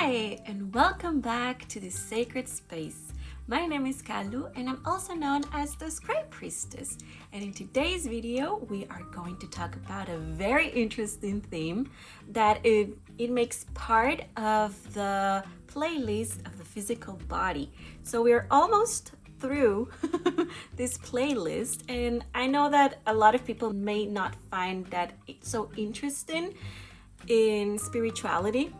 Hi, and welcome back to the sacred space. My name is Kalu, and I'm also known as the Scribe Priestess. And in today's video, we are going to talk about a very interesting theme that it makes part of the playlist of the physical body. So we're almost through this playlist, and I know that a lot of people may not find that so interesting in spirituality,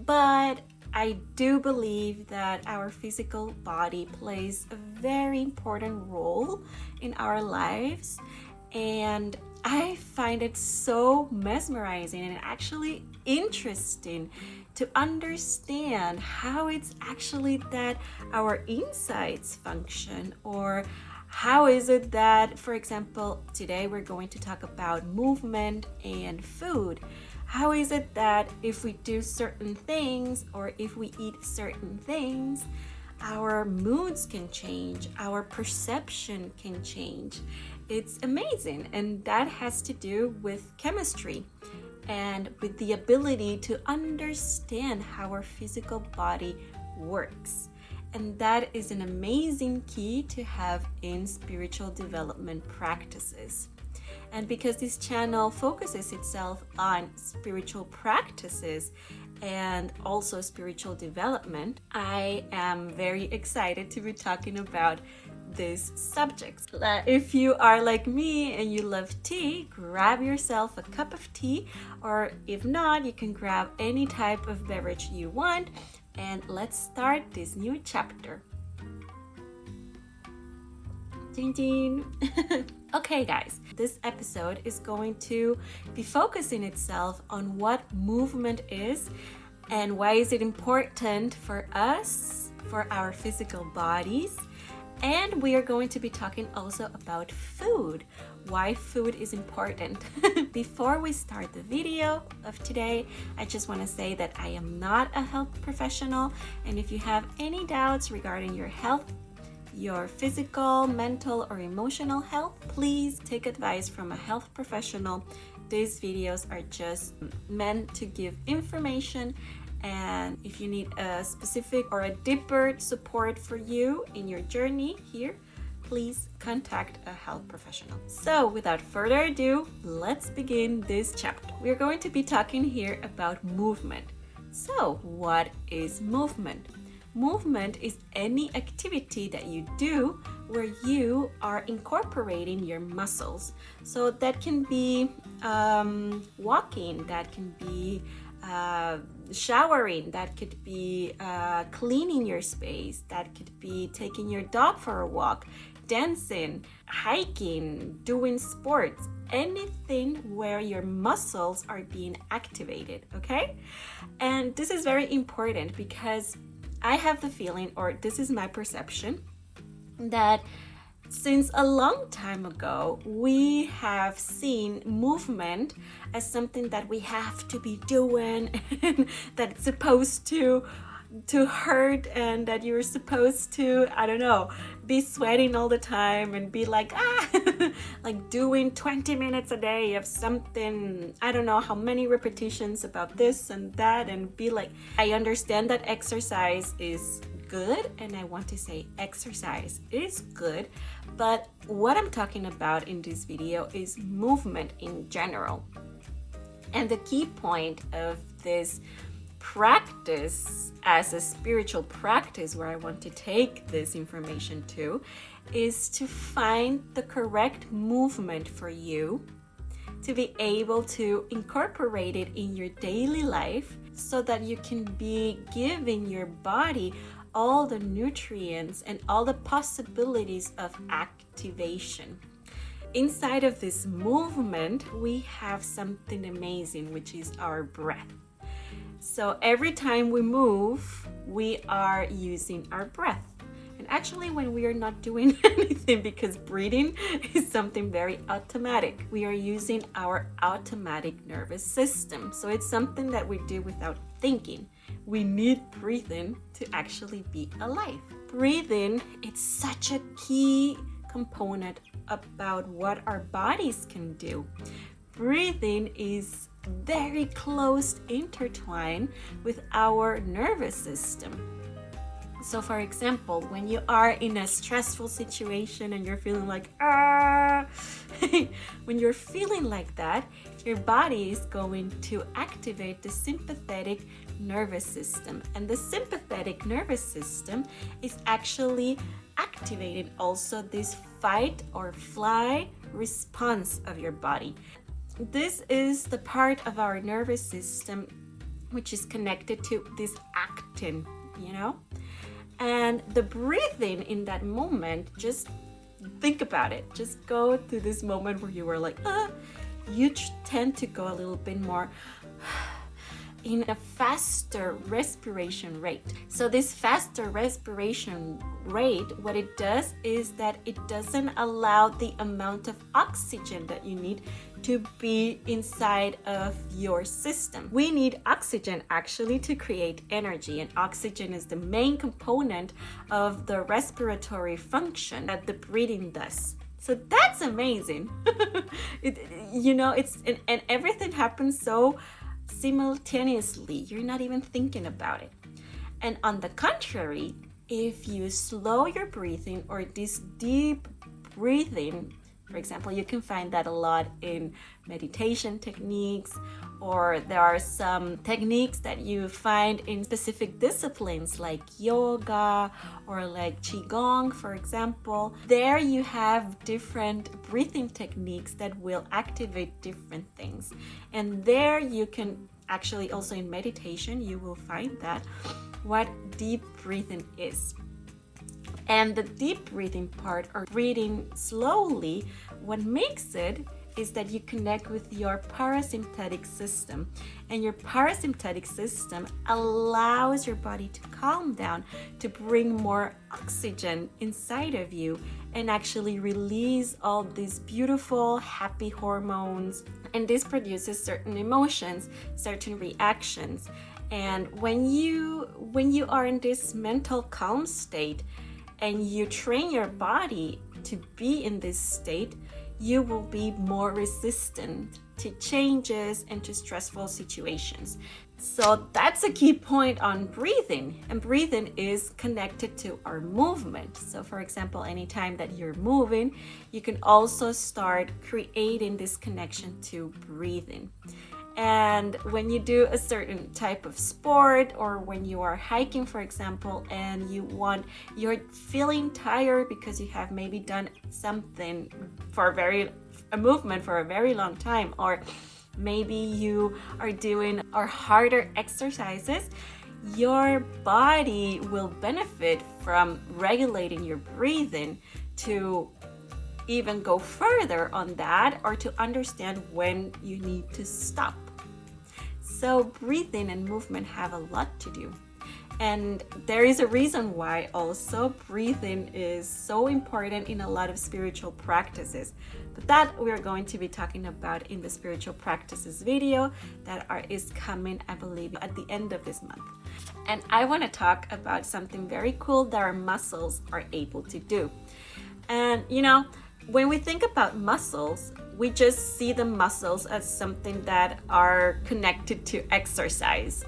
but I do believe that our physical body plays a very important role in our lives, and I find it so mesmerizing and actually interesting to understand how it's actually that our insides function, or how is it that, for example, today we're going to talk about movement and food. How is it that if we do certain things or if we eat certain things, our moods can change, our perception can change? It's amazing, and that has to do with chemistry and with the ability to understand how our physical body works. And that is an amazing key to have in spiritual development practices. And because this channel focuses itself on spiritual practices and also spiritual development, I am very excited to be talking about these subjects. If you are like me and you love tea, grab yourself a cup of tea, or if not, you can grab any type of beverage you want, and let's start this new chapter. Ding ding. Okay guys, this episode is going to be focusing itself on what movement is and why is it important for us, for our physical bodies. And we are going to be talking also about food, why food is important. Before we start the video of today, I just want to say that I am not a health professional, and if you have any doubts regarding your health, your physical, mental, or emotional health, please take advice from a health professional. These videos are just meant to give information, and if you need a specific or a deeper support for you in your journey here, please contact a health professional. So without further ado, let's begin this chapter. We're going to be talking here about movement. So what is movement? Movement is any activity that you do where you are incorporating your muscles. So that can be walking, that can be showering, that could be cleaning your space, that could be taking your dog for a walk, dancing, hiking, doing sports, anything where your muscles are being activated, okay? And this is very important because I have the feeling, or this is my perception, that since a long time ago, we have seen movement as something that we have to be doing and that it's supposed to hurt, and that you're supposed to, I don't know, be sweating all the time and be like, like doing 20 minutes a day of something, I don't know how many repetitions about this and that, and be like, I understand that exercise is good, and I want to say exercise is good, but what I'm talking about in this video is movement in general. And the key point of this practice as a spiritual practice, where I want to take this information to, is to find the correct movement for you to be able to incorporate it in your daily life, so that you can be giving your body all the nutrients and all the possibilities of activation. Inside of this movement, we have something amazing, which is our breath. So every time we move, we are using our breath. And actually, when we are not doing anything, because breathing is something very automatic, we are using our automatic nervous system. So it's something that we do without thinking. We need breathing to actually be alive. Breathing, it's such a key component about what our bodies can do. Breathing is very close intertwined with our nervous system. So for example, when you are in a stressful situation and you're feeling like, when you're feeling like that, your body is going to activate the sympathetic nervous system. And the sympathetic nervous system is actually activating also this fight or fly response of your body. This is the part of our nervous system which is connected to this actin, And the breathing in that moment, just think about it. Just go through this moment where you were like, you tend to go a little bit more in a faster respiration rate. So this faster respiration rate, what it does is that it doesn't allow the amount of oxygen that you need to be inside of your system. We need oxygen actually to create energy, and oxygen is the main component of the respiratory function that the breathing does. So that's amazing. And everything happens so simultaneously. You're not even thinking about it. And on the contrary, if you slow your breathing or this deep breathing, for example, you can find that a lot in meditation techniques, or there are some techniques that you find in specific disciplines like yoga or like qigong, for example. There you have different breathing techniques that will activate different things. And there you can actually also in meditation, you will find that what deep breathing is. And the deep breathing part, or breathing slowly, what makes it is that you connect with your parasympathetic system. And your parasympathetic system allows your body to calm down, to bring more oxygen inside of you, and actually release all these beautiful, happy hormones. And this produces certain emotions, certain reactions. And when you are in this mental calm state, and you train your body to be in this state, you will be more resistant to changes and to stressful situations. So that's a key point on breathing. And breathing is connected to our movement. So for example, anytime that you're moving, you can also start creating this connection to breathing. And when you do a certain type of sport, or when you are hiking, for example, and you're feeling tired because you have maybe done something a movement for a very long time, or maybe you are doing harder exercises, your body will benefit from regulating your breathing to even go further on that, or to understand when you need to stop. So breathing and movement have a lot to do. And there is a reason why also breathing is so important in a lot of spiritual practices. But that we're going to be talking about in the spiritual practices video that is coming, I believe, at the end of this month. And I want to talk about something very cool that our muscles are able to do. And when we think about muscles, we just see the muscles as something that are connected to exercise.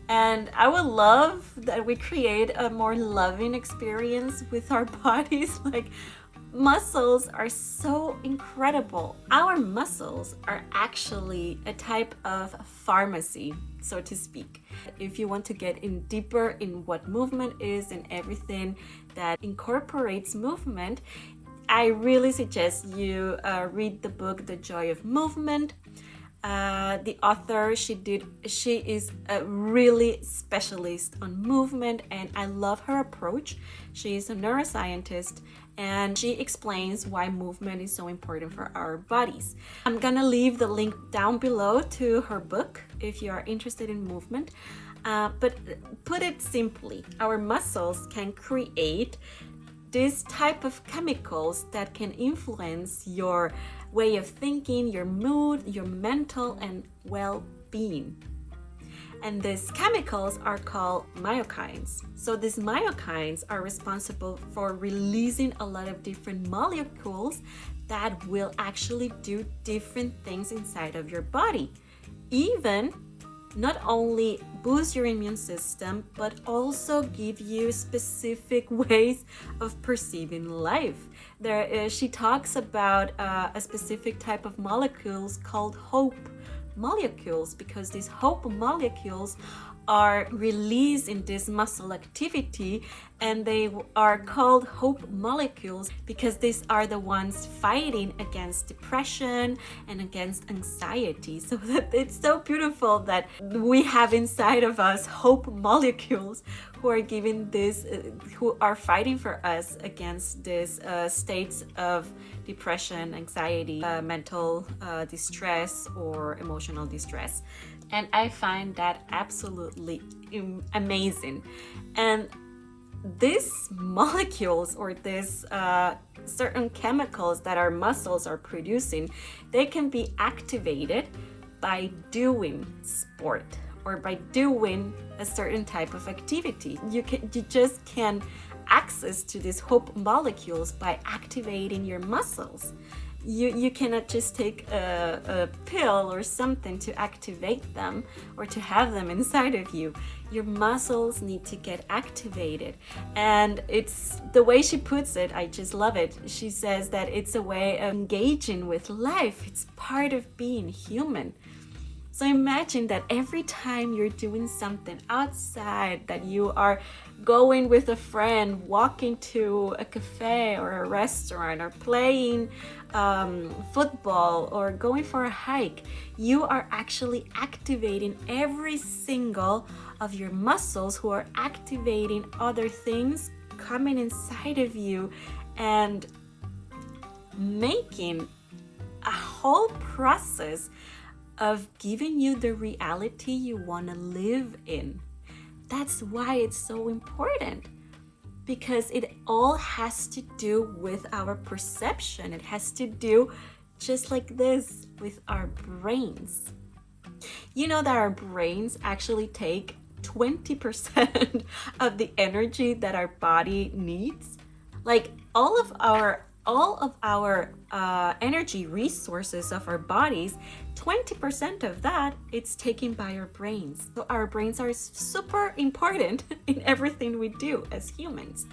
And I would love that we create a more loving experience with our bodies. Like, muscles are so incredible. Our muscles are actually a type of pharmacy, so to speak. If you want to get in deeper in what movement is and everything that incorporates movement, I really suggest you read the book, The Joy of Movement. The author, she is a really specialist on movement, and I love her approach. She is a neuroscientist, and she explains why movement is so important for our bodies. I'm gonna leave the link down below to her book if you are interested in movement. But put it simply, our muscles can create this type of chemicals that can influence your way of thinking, your mood, your mental and well-being. And these chemicals are called myokines. So these myokines are responsible for releasing a lot of different molecules that will actually do different things inside of your body. even not only boost your immune system, but also give you specific ways of perceiving life. She talks about a specific type of molecules called hope molecules, because these hope molecules are released in this muscle activity, and they are called hope molecules because these are the ones fighting against depression and against anxiety. So that it's so beautiful that we have inside of us hope molecules who are giving this, who are fighting for us against these states of depression, anxiety, mental distress, or emotional distress. And I find that absolutely amazing. And these molecules, or these certain chemicals that our muscles are producing, they can be activated by doing sport or by doing a certain type of activity. You just can access to these hope molecules by activating your muscles. You cannot just take a pill or something to activate them or to have them inside of you. Your muscles need to get activated. And it's the way she puts it, I just love it. She says that it's a way of engaging with life. It's part of being human. So imagine that every time you're doing something outside, that you are going with a friend, walking to a cafe or a restaurant, or playing football, or going for a hike, you are actually activating every single of your muscles, who are activating other things coming inside of you and making a whole process of giving you the reality you want to live in. That's why it's so important, because it all has to do with our perception. It has to do, just like this, with our brains. You know that our brains actually take 20% of the energy that our body needs? Like all of our energy resources of our bodies, 20% of that, it's taken by our brains. So our brains are super important in everything we do as humans.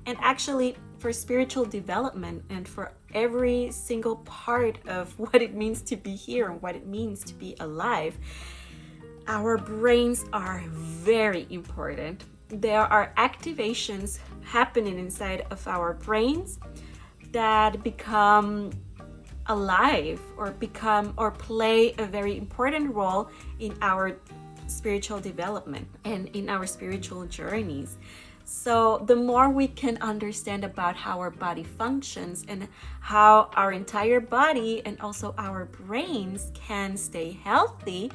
And actually, for spiritual development and for every single part of what it means to be here and what it means to be alive, our brains are very important. There are activations happening inside of our brains that become alive or play a very important role in our spiritual development and in our spiritual journeys. So the more we can understand about how our body functions and how our entire body and also our brains can stay healthy,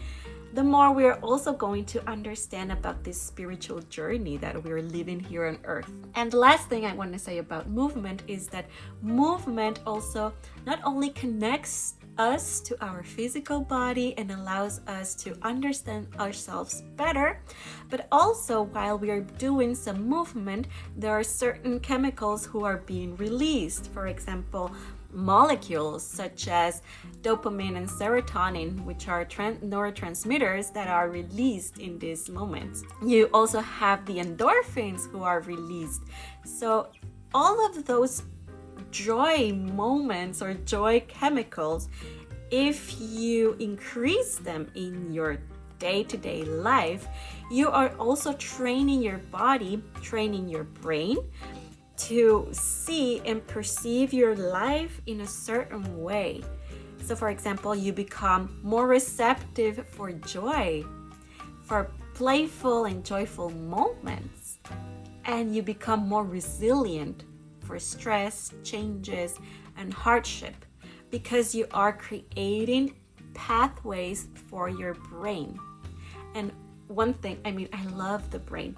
the more we're also going to understand about this spiritual journey that we're living here on earth. And the last thing I want to say about movement is that movement also not only connects us to our physical body and allows us to understand ourselves better, but also while we are doing some movement, there are certain chemicals who are being released. For example, molecules such as dopamine and serotonin, which are neurotransmitters that are released in these moments. You also have the endorphins who are released. So all of those joy moments or joy chemicals, if you increase them in your day-to-day life, you are also training your body, training your brain to see and perceive your life in a certain way. So for example, you become more receptive for joy, for playful and joyful moments, and you become more resilient for stress, changes, and hardship, because you are creating pathways for your brain. And one thing, I love the brain.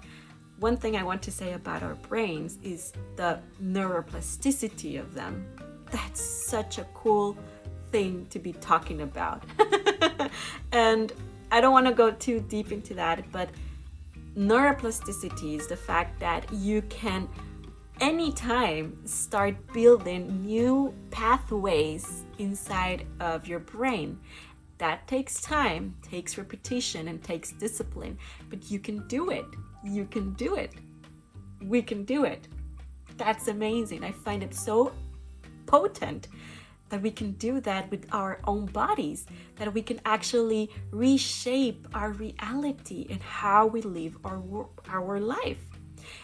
One thing I want to say about our brains is the neuroplasticity of them. That's such a cool thing to be talking about. And I don't want to go too deep into that, but neuroplasticity is the fact that you can anytime start building new pathways inside of your brain That takes time, takes repetition, and takes discipline. But you can do it. You can do it. We can do it. That's amazing. I find it so potent that we can do that with our own bodies, that we can actually reshape our reality and how we live our life.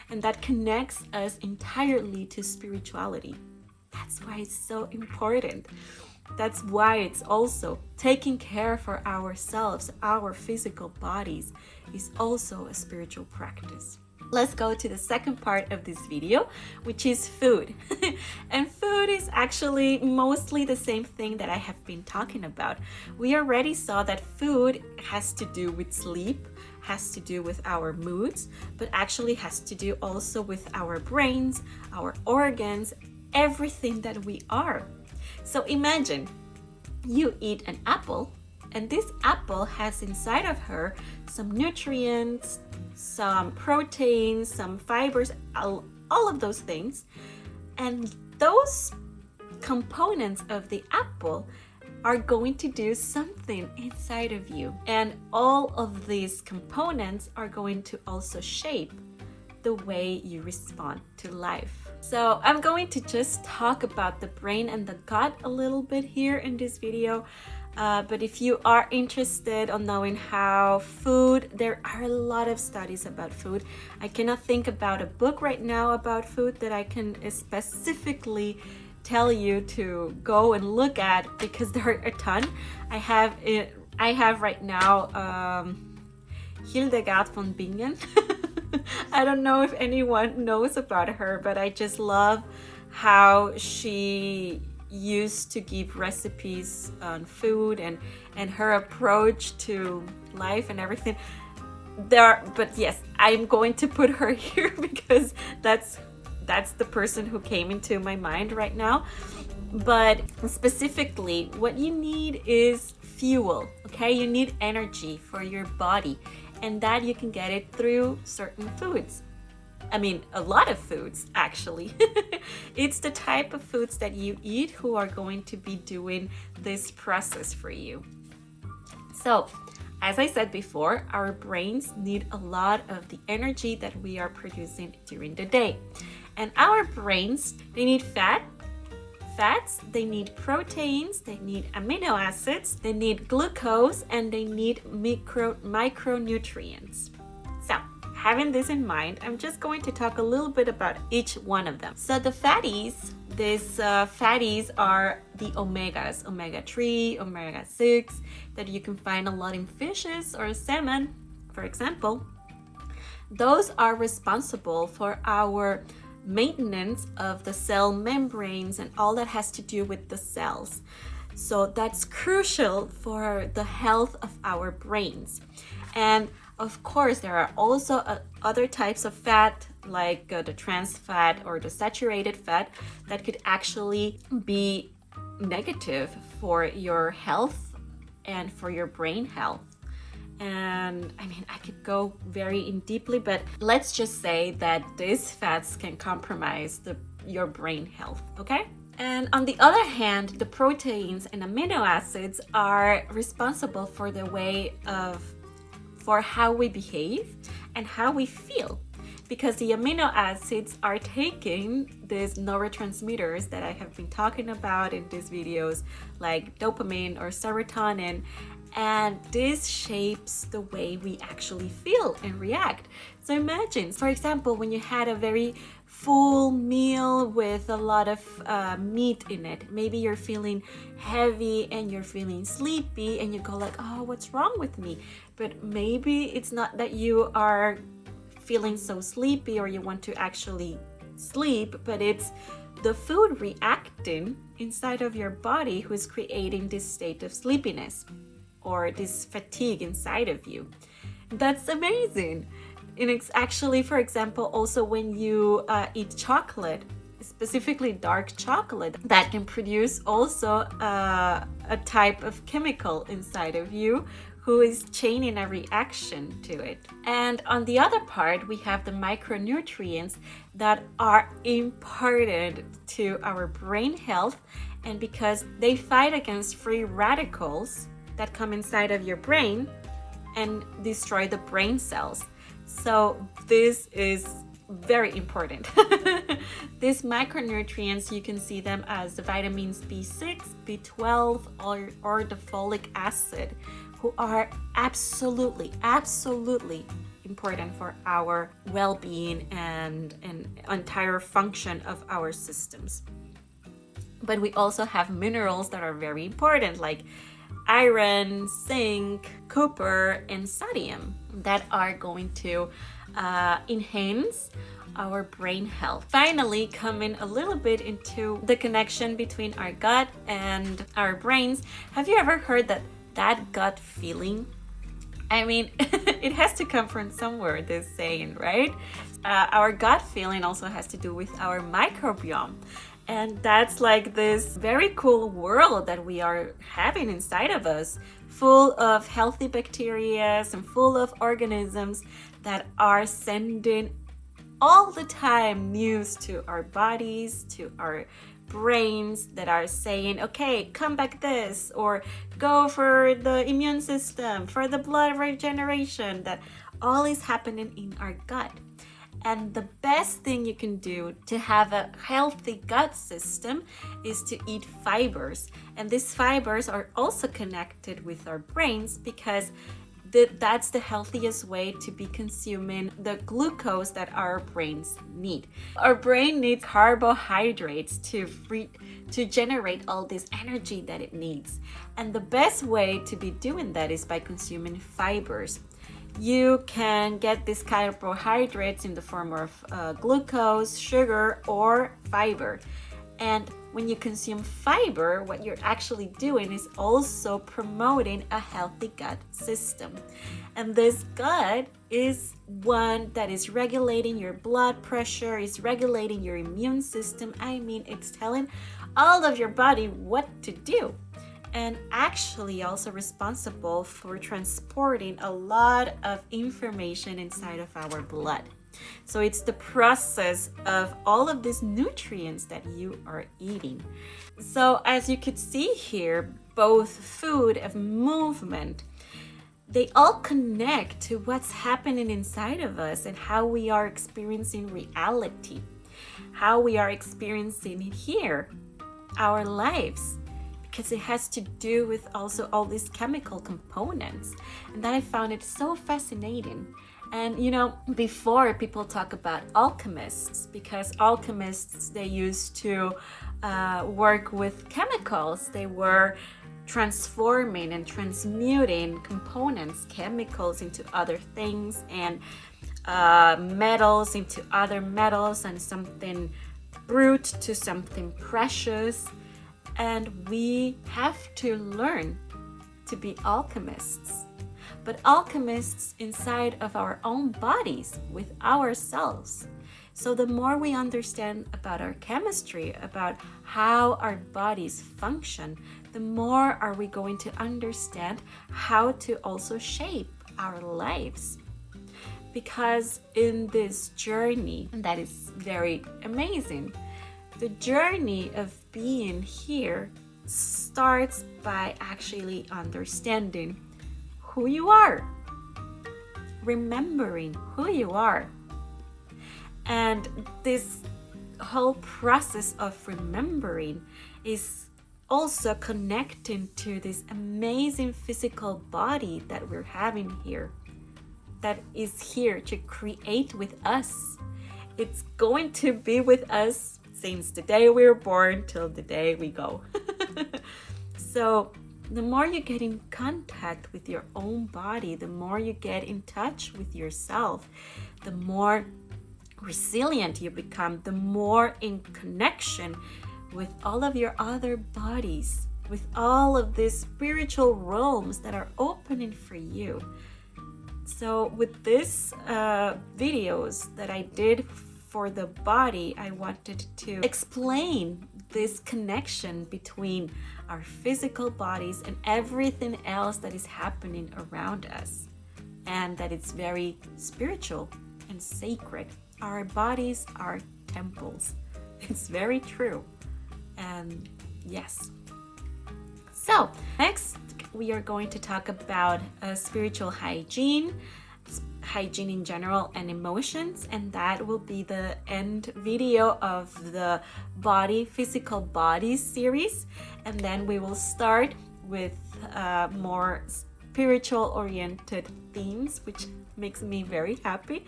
And that connects us entirely to spirituality. That's why it's so important. That's why it's also taking care for ourselves, our physical bodies, is also a spiritual practice. Let's go to the second part of this video, which is food. And food is actually mostly the same thing that I have been talking about. We already saw that food has to do with sleep, has to do with our moods, but actually has to do also with our brains, our organs, everything that we are. So imagine you eat an apple, and this apple has inside of her some nutrients, some proteins, some fibers, all of those things. And those components of the apple are going to do something inside of you. And all of these components are going to also shape the way you respond to life. So I'm going to just talk about the brain and the gut a little bit here in this video. But if you are interested on knowing how food, there are a lot of studies about food. I cannot think about a book right now about food that I can specifically tell you to go and look at, because there are a ton. I have right now Hildegard von Bingen. I don't know if anyone knows about her, but I just love how she used to give recipes on food and her approach to life and everything. But yes, I'm going to put her here because that's the person who came into my mind right now. But specifically, what you need is fuel, okay? You need energy for your body, and that you can get it through certain foods. I mean, a lot of foods, actually. It's the type of foods that you eat who are going to be doing this process for you. So, as I said before, our brains need a lot of the energy that we are producing during the day. And our brains, they need fats, they need proteins, they need amino acids, they need glucose, and they need micronutrients. So, having this in mind, I'm just going to talk a little bit about each one of them. So the fatties, these fatties are the omegas, omega-3, omega-6, that you can find a lot in fishes or salmon, for example. Those are responsible for our maintenance of the cell membranes and all that has to do with the cells. So that's crucial for the health of our brains. And of course, there are also other types of fat, like the trans fat or the saturated fat, that could actually be negative for your health and for your brain health. And I mean, I could go very in deeply, but let's just say that these fats can compromise your brain health, okay? And on the other hand, the proteins and amino acids are responsible for for how we behave and how we feel, because the amino acids are taking these neurotransmitters that I have been talking about in these videos, like dopamine or serotonin, and this shapes the way we actually feel and react. So imagine, for example, when you had a very full meal with a lot of meat in it, maybe you're feeling heavy and you're feeling sleepy, and you go like, oh, what's wrong with me? But maybe it's not that you are feeling so sleepy or you want to actually sleep, but it's the food reacting inside of your body who is creating this state of sleepiness or this fatigue inside of you. That's amazing. And it's actually, for example, also when you eat chocolate, specifically dark chocolate, that can produce also a type of chemical inside of you who is chaining a reaction to it. And on the other part, we have the micronutrients that are important to our brain health, and because they fight against free radicals, that come inside of your brain and destroy the brain cells. So this is very important. These micronutrients, you can see them as the vitamins B6, B12, or the folic acid, who are absolutely important for our well-being and entire function of our systems. But we also have minerals that are very important, like iron, zinc, copper, and sodium, that are going to enhance our brain health. Finally, coming a little bit into the connection between our gut and our brains, have you ever heard that gut feeling? I mean, it has to come from somewhere, this saying, right? Our gut feeling also has to do with our microbiome. And that's like this very cool world that we are having inside of us, full of healthy bacteria and full of organisms that are sending all the time news to our bodies, to our brains, that are saying, okay, come back this, or go for the immune system, for the blood regeneration. That all is happening in our gut. And the best thing you can do to have a healthy gut system is to eat fibers. And these fibers are also connected with our brains, because that's the healthiest way to be consuming the glucose that our brains need. Our brain needs carbohydrates to generate all this energy that it needs. And the best way to be doing that is by consuming fibers. You can get these carbohydrates in the form of glucose, sugar, or fiber. And when you consume fiber, what you're actually doing is also promoting a healthy gut system. And this gut is one that is regulating your blood pressure, is regulating your immune system. I mean, it's telling all of your body what to do. And actually also responsible for transporting a lot of information inside of our blood. So it's the process of all of these nutrients that you are eating. So as you could see here, both food and movement, they all connect to what's happening inside of us and how we are experiencing reality, how we are experiencing here our lives. Because it has to do with also all these chemical components. And that I found it so fascinating. And you know, before people talk about alchemists, because alchemists, they used to work with chemicals. They were transforming and transmuting components, chemicals into other things, and metals into other metals, and something brute to something precious. And we have to learn to be alchemists, but alchemists inside of our own bodies, with ourselves. So the more we understand about our chemistry, about how our bodies function, the more are we going to understand how to also shape our lives. Because in this journey, and that is very amazing, the journey of being here starts by actually understanding who you are, remembering who you are. And this whole process of remembering is also connecting to this amazing physical body that we're having here, that is here to create with us. It's going to be with us since the day we were born till the day we go. So the more you get in contact with your own body, the more you get in touch with yourself, the more resilient you become, the more in connection with all of your other bodies, with all of these spiritual realms that are opening for you. So with these videos that I did for the body, I wanted to explain this connection between our physical bodies and everything else that is happening around us, and that it's very spiritual and sacred. Our bodies are temples. It's very true. And yes. So next we are going to talk about spiritual hygiene, hygiene in general, and emotions, and that will be the end video of the physical body series. And then we will start with more spiritual oriented themes, which makes me very happy.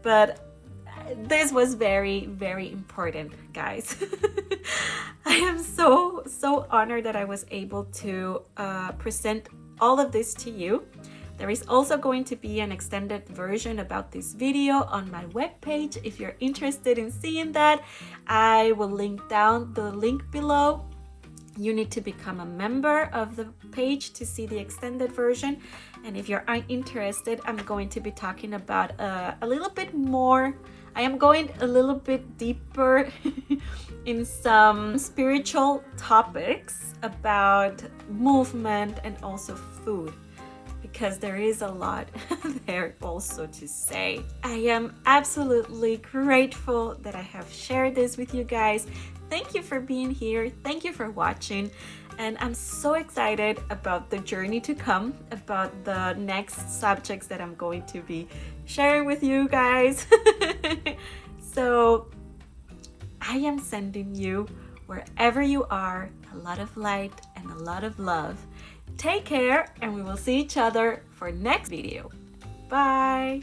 But this was very, very important, guys. I am so honored that I was able to present all of this to you. There is also going to be an extended version about this video on my webpage. If you're interested in seeing that, I will link down the link below. You need to become a member of the page to see the extended version. And if you're interested, I'm going to be talking about a little bit more. I am going a little bit deeper in some spiritual topics about movement and also food, because there is a lot there also to say. I am absolutely grateful that I have shared this with you guys. Thank you for being here. Thank you for watching. And I'm so excited about the journey to come, about the next subjects that I'm going to be sharing with you guys. So I am sending you, wherever you are, a lot of light and a lot of love. Take care, and we will see each other for next video. Bye.